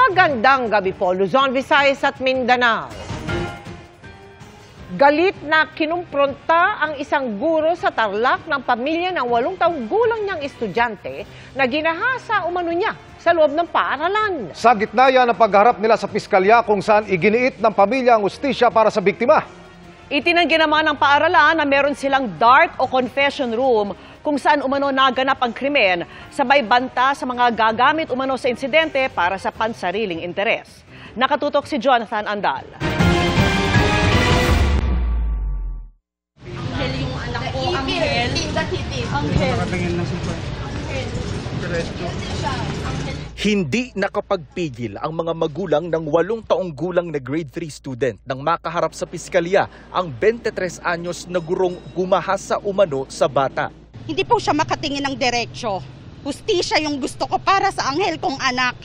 Magandang gabi po, Luzon, Visayas at Mindanao. Galit na kinumpronta ang isang guro sa Tarlac ng pamilya ng 8 taong gulang niyang estudyante na ginahasa umano niya sa loob ng paaralan. Sa gitna yan ang pagharap nila sa piskalya kung saan iginiit ng pamilya ang hustisya para sa biktima. Itinanggi naman ng paaralan na meron silang dark o confession room kung saan umano naganap ang krimen, sabay banta sa mga gagamit umano sa insidente para sa pansariling interes. Nakatutok si Jonathan Andal. Angel yung anak ko, Angel. Hindi nakapagpigil ang mga magulang ng 8 taong gulang na grade 3 student nang makaharap sa piskalya ang 23 anyos na gurong gumahasa umano sa bata. Hindi po siya makatingin ng diretsyo. Hustisya yung gusto ko para sa Angel kong anak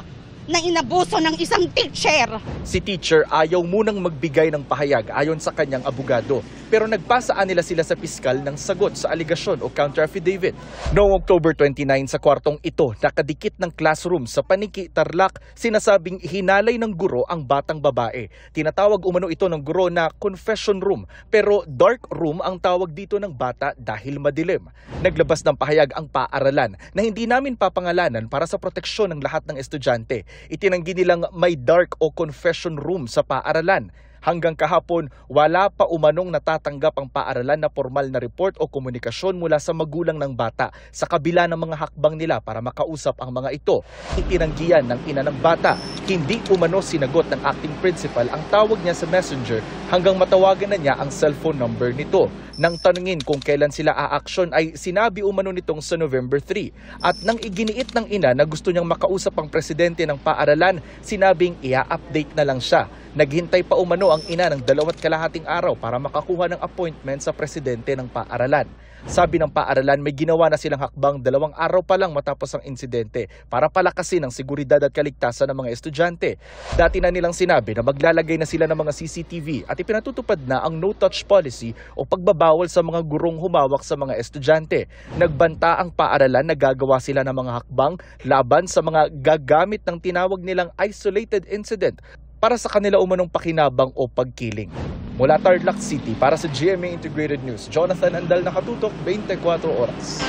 na inabuso ng isang teacher. Si teacher ayaw munang magbigay ng pahayag ayon sa kanyang abogado. Pero nagpasaan nila sila sa piskal ng sagot sa aligasyon o counter-affidavit. Noong October 29 sa kwartong ito, nakadikit ng classroom sa Paniki, Tarlac, sinasabing hinalay ng guro ang batang babae. Tinatawag umano ito ng guro na confession room, pero dark room ang tawag dito ng bata dahil madilim. Naglabas ng pahayag ang paaralan na hindi namin papangalanan para sa proteksyon ng lahat ng estudyante. Itinanggi nilang may dark o confession room sa paaralan. Hanggang kahapon, wala pa umanong natatanggap ang paaralan na formal na report o komunikasyon mula sa magulang ng bata sa kabila ng mga hakbang nila para makausap ang mga ito. Itinanggihan ng ina ng bata, hindi umano sinagot ng acting principal ang tawag niya sa messenger hanggang matawagan na niya ang cellphone number nito. Nang tanungin kung kailan sila aaksyon ay sinabi umano nitong sa November 3. At nang iginiit ng ina na gusto niyang makausap ang presidente ng paaralan, sinabing i-update na lang siya. Naghintay pa umano ang ina ng 2.5 araw para makakuha ng appointment sa presidente ng paaralan. Sabi ng paaralan may ginawa na silang hakbang 2 araw pa lang matapos ang insidente para palakasin ang seguridad at kaligtasan ng mga estudyante. Dati na nilang sinabi na maglalagay na sila ng mga CCTV at ipinatutupad na ang no-touch policy o pagbabawal sa mga gurong humawak sa mga estudyante. Nagbanta ang paaralan na gagawa sila ng mga hakbang laban sa mga gagamit ng tinawag nilang isolated incident para sa kanila umanong pakinabang o pagkiling. Mula Tarlac City para sa GMA Integrated News, Jonathan Andal, nakatutok 24 oras.